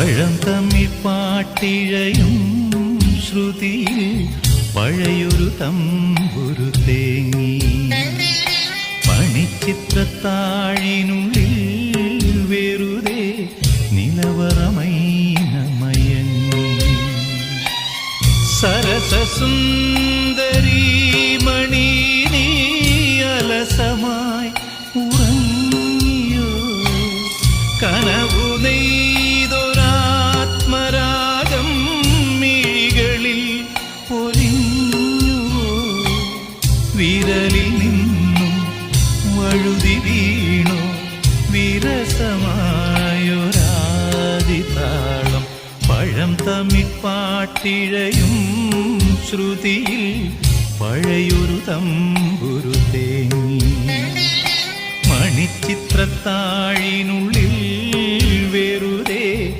പഴം തമ്മിൽ പാട്ടിഴയും ശ്രുതിയിൽ പഴയൊരു തമ്പുരു തേങ്ങി. മണിച്ചിത്രത്താഴിനുള്ളിൽ വെറുതെ നിലവറമൈനമയങ്ങി. സരസസുന്ദരീ മണി നീ അലസമായി ഉറങ്ങിയോ? കനവു നെയ്തൊരാത്മരാഗം മിഴികളിൽ പൊലിഞ്ഞുവോ? വിരലിൽ നിന്നും വഴുതി വീണോ വിരസമായൊരാദിതാളം? പഴം തമ്മിൽ പാട്ടിഴയും ശ്രുതിയിൽ പഴയൊരു തമ്പുരു തേങ്ങി. മണിച്ചിത്രത്താഴിനുള്ളിൽ